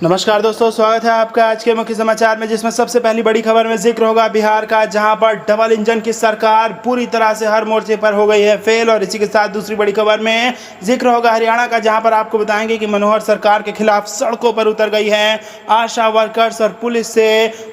नमस्कार दोस्तों, स्वागत है आपका आज के मुख्य समाचार में, जिसमें सबसे पहली बड़ी खबर में जिक्र होगा बिहार का, जहां पर डबल इंजन की सरकार पूरी तरह से हर मोर्चे पर हो गई है फेल। और इसी के साथ दूसरी बड़ी खबर में जिक्र होगा हरियाणा का, जहां पर आपको बताएंगे कि मनोहर सरकार के खिलाफ सड़कों पर उतर गई है आशा वर्कर्स और पुलिस से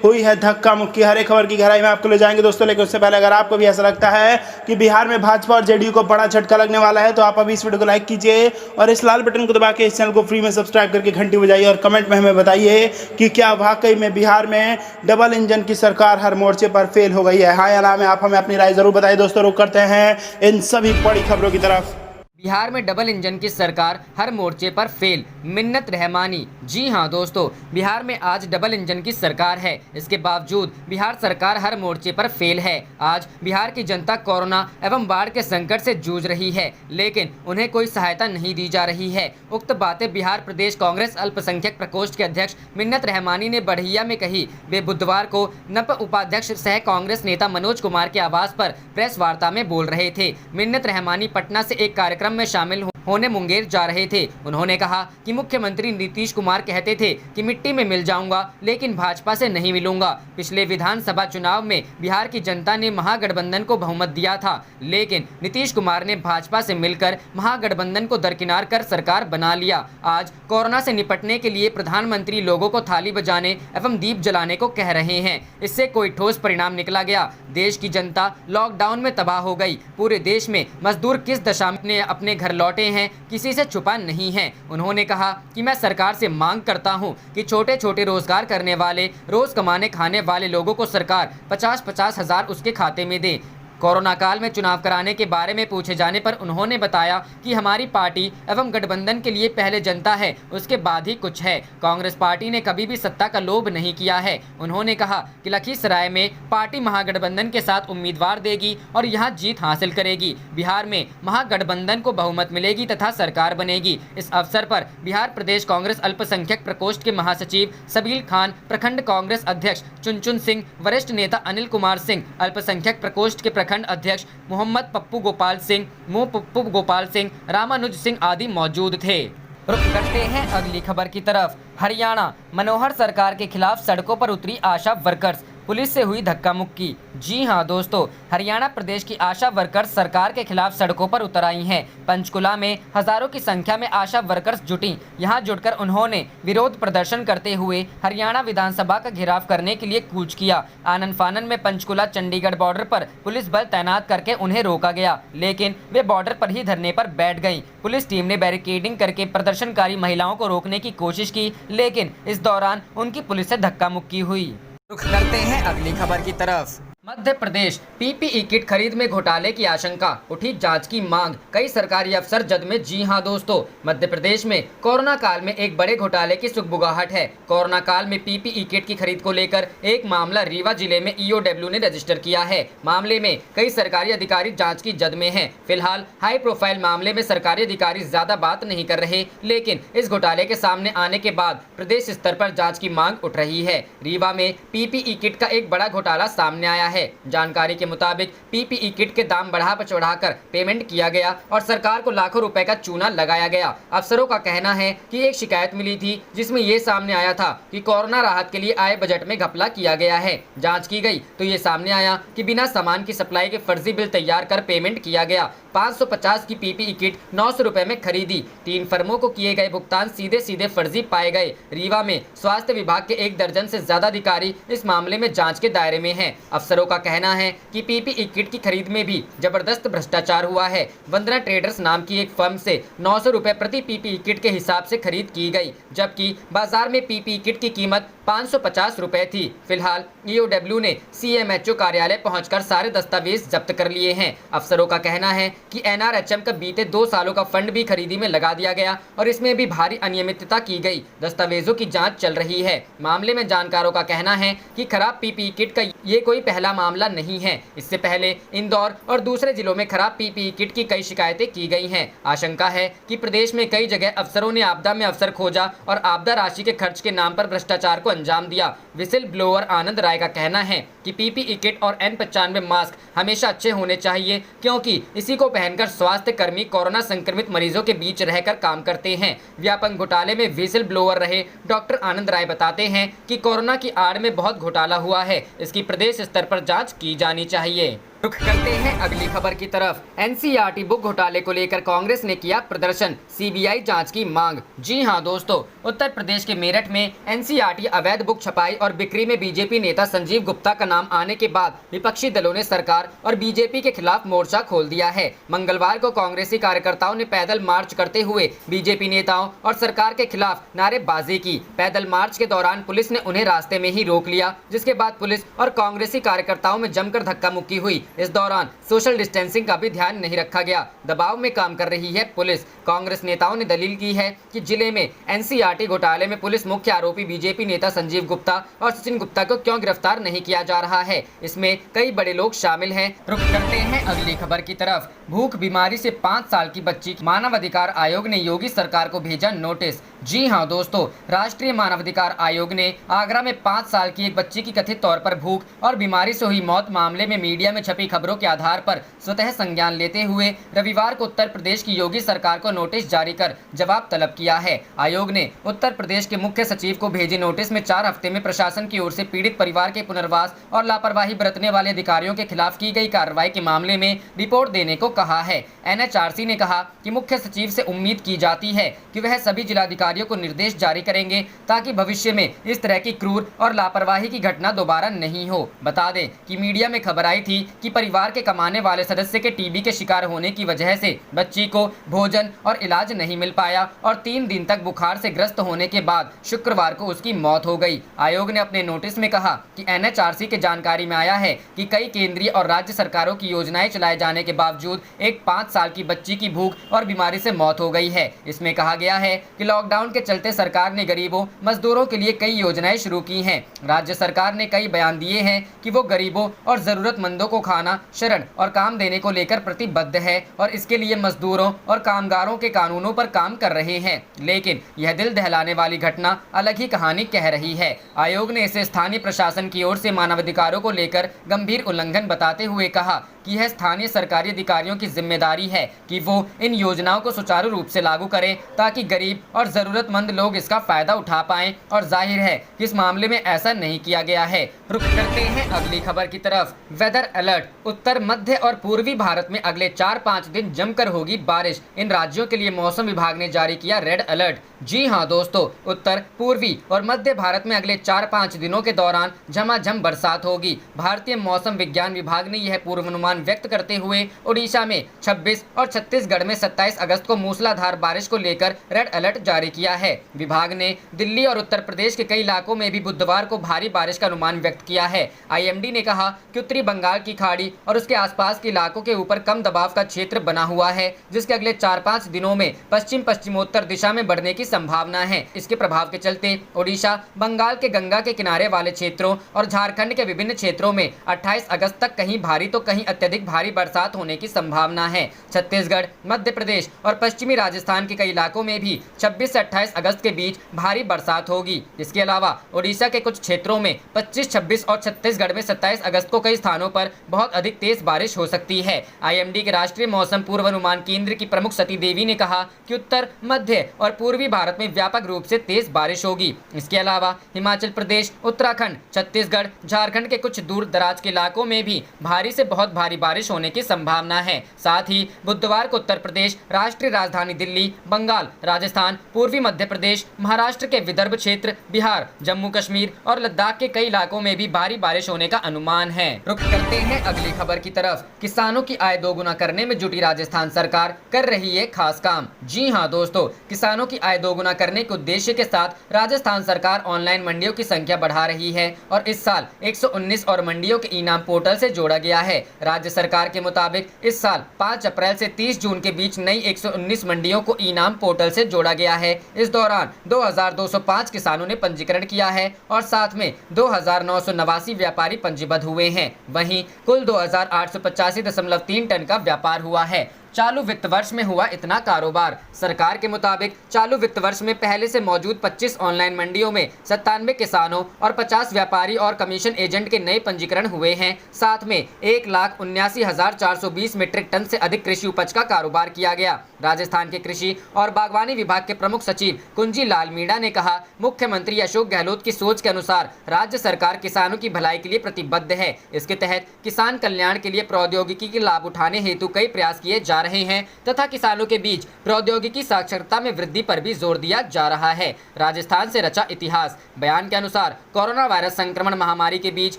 हुई है धक्का मुक्की। हर एक खबर की गहराई में आपको ले जाएंगे दोस्तों, लेकिन उससे पहले अगर आपको भी ऐसा लगता है कि बिहार में भाजपा और जेडीयू को बड़ा झटका लगने वाला है, तो आप अभी इस वीडियो को लाइक कीजिए और इस लाल बटन को दबा के इस चैनल को फ्री में सब्सक्राइब करके घंटी बजाइए और कमेंट में हमें बताइए कि क्या वाकई में बिहार में डबल इंजन की सरकार हर मोर्चे पर फेल हो गई है। हाँ या ना में आप हमें अपनी राय जरूर बताइए दोस्तों। रुक करते हैं इन सभी बड़ी खबरों की तरफ। बिहार में डबल इंजन की सरकार हर मोर्चे पर फेल, मिन्नत रहमानी। जी हां दोस्तों, बिहार में आज डबल इंजन की सरकार है, इसके बावजूद बिहार सरकार हर मोर्चे पर फेल है। आज बिहार की जनता कोरोना एवं बाढ़ के संकट से जूझ रही है, लेकिन उन्हें कोई सहायता नहीं दी जा रही है। उक्त बातें बिहार प्रदेश कांग्रेस अल्पसंख्यक प्रकोष्ठ के अध्यक्ष मिन्नत रहमानी ने बढ़िया में कही। वे बुधवार को नप उपाध्यक्ष सह कांग्रेस नेता मनोज कुमार के आवास पर प्रेस वार्ता में बोल रहे थे। मिन्नत रहमानी पटना से एक कार्यक्रम में शामिल होने मुंगेर जा रहे थे। उन्होंने कहा कि मुख्यमंत्री नीतीश कुमार कहते थे कि मिट्टी में मिल जाऊंगा, लेकिन भाजपा से नहीं मिलूंगा। पिछले विधानसभा चुनाव में बिहार की जनता ने महागठबंधन को बहुमत दिया था, लेकिन नीतीश कुमार ने भाजपा से मिलकर महागठबंधन को दरकिनार कर सरकार बना लिया। आज कोरोना से निपटने के लिए प्रधानमंत्री लोगों को थाली बजाने एवं दीप जलाने को कह रहे हैं। इससे कोई ठोस परिणाम निकला गया? देश की जनता लॉकडाउन में तबाह हो गई। पूरे देश में मजदूर किस दशा में अपने घर लौटे हैं, किसी से छुपा नहीं है। उन्होंने कहा कि मैं सरकार से मांग करता हूं कि छोटे छोटे रोजगार करने वाले, रोज कमाने खाने वाले लोगों को सरकार 50-50 हजार उसके खाते में दे। कोरोना काल में चुनाव कराने के बारे में पूछे जाने पर उन्होंने बताया कि हमारी पार्टी एवं गठबंधन के लिए पहले जनता है, उसके बाद ही कुछ है। कांग्रेस पार्टी ने कभी भी सत्ता का लोभ नहीं किया है। उन्होंने कहा कि लखीसराय में पार्टी महागठबंधन के साथ उम्मीदवार देगी और यहां जीत हासिल करेगी। बिहार में महागठबंधन को बहुमत मिलेगी तथा सरकार बनेगी। इस अवसर पर बिहार प्रदेश कांग्रेस अल्पसंख्यक प्रकोष्ठ के महासचिव सबील खान, प्रखंड कांग्रेस अध्यक्ष चुनचुन सिंह, वरिष्ठ नेता अनिल कुमार सिंह, अल्पसंख्यक प्रकोष्ठ के प्रखंड अध्यक्ष मोहम्मद पप्पू गोपाल सिंह, पप्पू गोपाल सिंह, रामानुज सिंह आदि मौजूद थे। रुक करते हैं अगली खबर की तरफ। हरियाणा, मनोहर सरकार के खिलाफ सड़कों पर उतरी आशा वर्कर्स, पुलिस से हुई धक्का मुक्की। जी हां दोस्तों, हरियाणा प्रदेश की आशा वर्कर्स सरकार के खिलाफ सड़कों पर उतर आई हैं। पंचकुला में हजारों की संख्या में आशा वर्कर्स जुटी। यहां जुटकर उन्होंने विरोध प्रदर्शन करते हुए हरियाणा विधानसभा का घेराव करने के लिए कूच किया। आनन फानन में पंचकुला चंडीगढ़ बॉर्डर पर पुलिस बल तैनात करके उन्हें रोका गया, लेकिन वे बॉर्डर पर ही धरने पर बैठ गयी। पुलिस टीम ने बैरिकेडिंग करके प्रदर्शनकारी महिलाओं को रोकने की कोशिश की, लेकिन इस दौरान उनकी पुलिस से धक्का मुक्की हुई। रुख करते हैं अगली खबर की तरफ। मध्य प्रदेश, पीपीई किट खरीद में घोटाले की आशंका, उठी जांच की मांग, कई सरकारी अफसर जद में। जी हां दोस्तों, मध्य प्रदेश में कोरोना काल में एक बड़े घोटाले की सुगबुगाहट है। कोरोना काल में पीपीई किट की खरीद को लेकर एक मामला रीवा जिले में ईओडब्ल्यू ने रजिस्टर किया है। मामले में कई सरकारी अधिकारी जाँच की जद में है। फिलहाल हाई प्रोफाइल मामले में सरकारी अधिकारी ज्यादा बात नहीं कर रहे, लेकिन इस घोटाले के सामने आने के बाद प्रदेश स्तर पर जाँच की मांग उठ रही है। रीवा में पीपीई किट का एक बड़ा घोटाला सामने आया है। जानकारी के मुताबिक पीपीई किट के दाम बढ़ाकर पेमेंट किया गया और सरकार को लाखों रुपए का चूना लगाया गया। अफसरों का कहना है कि एक शिकायत मिली थी, जिसमें ये सामने आया था कि कोरोना राहत के लिए आए बजट में घपला किया गया है। जांच की गई तो ये सामने आया कि बिना सामान की सप्लाई के फर्जी बिल तैयार कर पेमेंट किया गया। 550 की पीपीई किट 900 रुपए में खरीदी। 3 फर्मों को किए गए भुगतान सीधे फर्जी पाए गए। रीवा में स्वास्थ्य विभाग के 1 दर्जन से ज्यादा अधिकारी इस मामले में जांच के दायरे में हैं। अफसरों का कहना है कि पीपीई किट की खरीद में भी जबरदस्त भ्रष्टाचार हुआ है। वंदना ट्रेडर्स नाम की एक फर्म से 900 रुपए प्रति पीपीई किट के हिसाब से खरीद की गई, जबकि बाजार में पीपीई किट की कीमत 550 रुपए थी। फिलहाल ईओडब्ल्यू ने सीएमएचओ कार्यालय पहुंचकर सारे दस्तावेज जब्त कर लिए हैं। अफसरों का कहना है कि एनआरएचएम का बीते 2 सालों का फंड भी खरीदी में लगा दिया गया और इसमें भी भारी अनियमितता की गई। दस्तावेजों की जांच चल रही है। मामले में जानकारों का कहना है कि खराब पीपीई किट का ये कोई पहला मामला नहीं है। इससे पहले इंदौर और दूसरे जिलों में खराब पीपीई किट की कई शिकायतें की गई हैं। आशंका है कि प्रदेश में कई जगह अफसरों ने आपदा में अवसर खोजा और आपदा राशि के खर्च के नाम पर भ्रष्टाचार को अंजाम दिया। विसिल ब्लोअर आनंद राय का कहना है कि पीपीई किट और N95 मास्क हमेशा अच्छे होने चाहिए, क्योंकि इसी को पहनकर स्वास्थ्य कर्मी कोरोना संक्रमित मरीजों के बीच रहकर काम करते हैं। व्यापक घोटाले में विसिल ब्लोअर रहे डॉक्टर आनंद राय बताते हैं कि कोरोना की आड़ में बहुत घोटाला हुआ है, इसकी प्रदेश स्तर पर जांच की जानी चाहिए। रुख करते हैं अगली खबर की तरफ। एनसीईआरटी बुक घोटाले को लेकर कांग्रेस ने किया प्रदर्शन, सीबीआई जांच की मांग। जी हां दोस्तों, उत्तर प्रदेश के मेरठ में एनसीईआरटी अवैध बुक छपाई और बिक्री में बीजेपी नेता संजीव गुप्ता का नाम आने के बाद विपक्षी दलों ने सरकार और बीजेपी के खिलाफ मोर्चा खोल दिया है। मंगलवार को कांग्रेसी कार्यकर्ताओं ने पैदल मार्च करते हुए बीजेपी नेताओं और सरकार के खिलाफ नारेबाजी की। पैदल मार्च के दौरान पुलिस ने उन्हें रास्ते में ही रोक लिया, जिसके बाद पुलिस और कांग्रेसी कार्यकर्ताओं में जमकर धक्का मुक्की हुई। इस दौरान सोशल डिस्टेंसिंग का भी ध्यान नहीं रखा गया। दबाव में काम कर रही है पुलिस। कांग्रेस नेताओं ने दलील की है कि जिले में एनसीईआरटी घोटाले में पुलिस मुख्य आरोपी बीजेपी नेता संजीव गुप्ता और सचिन गुप्ता को क्यों गिरफ्तार नहीं किया जा रहा है। इसमें कई बड़े लोग शामिल हैं। रुक करते हैं अगली खबर की तरफ। भूख बीमारी से 5 साल की बच्ची, मानव अधिकार आयोग ने योगी सरकार को भेजा नोटिस। जी हां दोस्तों, राष्ट्रीय मानवाधिकार आयोग ने आगरा में 5 साल की एक बच्ची की कथित तौर पर भूख और बीमारी से हुई मौत मामले में मीडिया में छपी खबरों के आधार पर स्वतः संज्ञान लेते हुए रविवार को उत्तर प्रदेश की योगी सरकार को नोटिस जारी कर जवाब तलब किया है। आयोग ने उत्तर प्रदेश के मुख्य सचिव को भेजे नोटिस में 4 हफ्ते में प्रशासन की ओर से पीड़ित परिवार के पुनर्वास और लापरवाही बरतने वाले अधिकारियों के खिलाफ की गई कार्रवाई के मामले में रिपोर्ट देने को कहा है। एनएचआरसी ने कहा कि मुख्य सचिव से उम्मीद की जाती है कि वह सभी जिलाधिकारियों को निर्देश जारी करेंगे ताकि भविष्य में इस तरह की क्रूर और लापरवाही की घटना दोबारा नहीं हो। बता दें कि मीडिया में खबर आई थी कि परिवार के कमाने वाले सदस्य के टीबी के शिकार होने की वजह से बच्ची को भोजन और इलाज नहीं मिल पाया और 3 दिन तक बुखार से ग्रस्त होने के बाद शुक्रवार को उसकी मौत हो गई। आयोग ने अपने नोटिस में कहा कि एनएचआरसी के जानकारी में आया है कि कई केंद्रीय और राज्य सरकारों की योजनाएं चलाए जाने के बावजूद एक 5 साल की बच्ची की भूख और बीमारी से मौत हो गई है। इसमें कहा गया है कि लॉकडाउन के चलते सरकार ने गरीबों मजदूरों के लिए कई योजनाएं शुरू की हैं। राज्य सरकार ने कई बयान दिए हैं कि वो गरीबों और जरूरतमंदों को खाना, शरण और काम देने को लेकर प्रतिबद्ध है और इसके लिए मजदूरों और कामगारों के कानूनों पर काम कर रहे हैं। लेकिन यह दिल दहलाने वाली घटना अलग ही कहानी कह रही है। आयोग ने इसे स्थानीय प्रशासन की ओर से मानवाधिकारों को लेकर गंभीर उल्लंघन बताते हुए कहा कि यह स्थानीय सरकारी अधिकारियों की जिम्मेदारी है कि वो इन योजनाओं को सुचारू रूप से लागू करें ताकि गरीब और जरूरतमंद लोग इसका फायदा उठा पाएं, और जाहिर है कि इस मामले में ऐसा नहीं किया गया है। रुक करते हैं अगली खबर की तरफ। Weather alert. उत्तर, मध्य और पूर्वी भारत में अगले 4-5 दिन जमकर होगी बारिश। इन राज्यों के लिए मौसम विभाग ने जारी किया रेड अलर्ट। जी हां दोस्तों, उत्तर, पूर्वी और मध्य भारत में अगले 4-5 दिनों के दौरान झमाझम बरसात होगी। भारतीय मौसम विज्ञान विभाग ने यह पूर्वानुमान व्यक्त करते हुए ओडिशा में 26 और छत्तीसगढ़ में 27 अगस्त को मूसलाधार बारिश को लेकर रेड अलर्ट जारी किया है। विभाग ने दिल्ली और उत्तर प्रदेश के कई इलाकों में भी बुधवार को भारी बारिश का अनुमान व्यक्त किया है। आईएमडी ने कहा कि उत्तरी बंगाल की खाड़ी और उसके आसपास के इलाकों के ऊपर कम दबाव का क्षेत्र बना हुआ है, जिसके अगले 4-5 दिनों में पश्चिम पश्चिमोत्तर दिशा में बढ़ने की संभावना है। इसके प्रभाव के चलते ओडिशा, बंगाल के गंगा के किनारे वाले क्षेत्रों और झारखंड के विभिन्न क्षेत्रों में 28 अगस्त तक कहीं भारी तो कहीं अत्यधिक भारी बरसात होने की संभावना है। छत्तीसगढ़, मध्य प्रदेश और पश्चिमी राजस्थान के कई इलाकों में भी 26 से 28 अगस्त के बीच भारी बरसात होगी। इसके अलावा ओडिशा के कुछ क्षेत्रों में 25, 26 और छत्तीसगढ़ में 27 अगस्त को कई स्थानों पर बहुत अधिक तेज बारिश हो सकती है। आईएमडी के राष्ट्रीय मौसम पूर्वानुमान केंद्र की प्रमुख सती देवी ने कहा कि उत्तर, मध्य और पूर्वी भारत में व्यापक रूप से तेज बारिश होगी। इसके अलावा हिमाचल प्रदेश, उत्तराखंड, छत्तीसगढ़, झारखंड के कुछ दूर दराज के इलाकों में भी भारी से बहुत भारी बारिश होने की संभावना है। साथ ही बुधवार को उत्तर प्रदेश, राष्ट्रीय राजधानी दिल्ली, बंगाल, राजस्थान, पूर्वी मध्य प्रदेश, महाराष्ट्र के विदर्भ क्षेत्र, बिहार, जम्मू कश्मीर और लद्दाख के कई इलाकों में भी भारी बारिश होने का अनुमान है। रुक करते हैं अगली खबर की तरफ। किसानों की आय दोगुना करने में जुटी राजस्थान सरकार कर रही है खास काम। जी हां दोस्तों, किसानों की आय दोगुना करने के उद्देश्य के साथ राजस्थान सरकार ऑनलाइन मंडियों की संख्या बढ़ा रही है और इस साल 119 और मंडियों के इनाम पोर्टल से जोड़ा गया है। राज्य सरकार के मुताबिक इस साल 5 अप्रैल से 30 जून के बीच नई 119 मंडियों को इनाम पोर्टल से जोड़ा गया है। इस दौरान 2205 किसानों ने पंजीकरण किया है और साथ में 2989 व्यापारी पंजीबद्ध हुए हैं। वहीं कुल 2885.3 टन का व्यापार हुआ है। चालू वित्त वर्ष में हुआ इतना कारोबार। सरकार के मुताबिक चालू वित्त वर्ष में पहले से मौजूद 25 ऑनलाइन मंडियों में 97 किसानों और 50 व्यापारी और कमीशन एजेंट के नए पंजीकरण हुए हैं। साथ में 1,79,420 मीट्रिक टन से अधिक कृषि उपज का कारोबार किया गया। राजस्थान के कृषि और बागवानी विभाग के प्रमुख सचिव कुंजी लाल मीणा ने कहा, मुख्यमंत्री अशोक गहलोत की सोच के अनुसार राज्य सरकार किसानों की भलाई के लिए प्रतिबद्ध है। इसके तहत किसान कल्याण के लिए प्रौद्योगिकी के लाभ उठाने हेतु कई प्रयास किए जा रहे हैं तथा किसानों के बीच प्रौद्योगिकी साक्षरता में वृद्धि पर भी जोर दिया जा रहा है। राजस्थान से रचा इतिहास। बयान के अनुसार कोरोना वायरस संक्रमण महामारी के बीच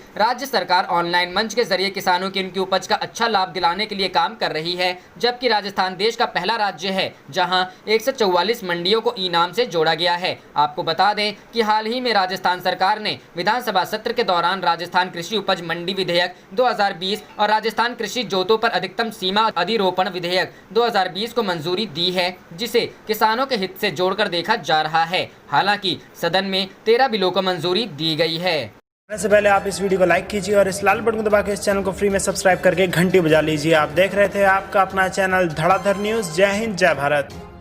राज्य सरकार ऑनलाइन मंच के जरिए किसानों की उनकी उपज का अच्छा लाभ दिलाने के लिए काम कर रही है, जबकि राजस्थान देश का पहला राज्य है जहां 144 मंडियों को इनाम से जोड़ा गया है। आपको बता दें कि हाल ही में राजस्थान सरकार ने विधानसभा सत्र के दौरान राजस्थान कृषि उपज मंडी विधेयक 2020 और राजस्थान कृषि जोतों पर अधिकतम सीमा अधिरोपण विधेयक 2020 को मंजूरी दी है, जिसे किसानों के हित से जोड़कर देखा जा रहा है। हालांकि सदन में 13 बिलों को मंजूरी दी गई है। से पहले आप इस वीडियो को लाइक कीजिए और इस लाल बटन को दबा के इस चैनल को फ्री में सब्सक्राइब करके घंटी बजा लीजिए। आप देख रहे थे आपका अपना चैनल धड़ाधड़ न्यूज। जय हिंद, जय भारत।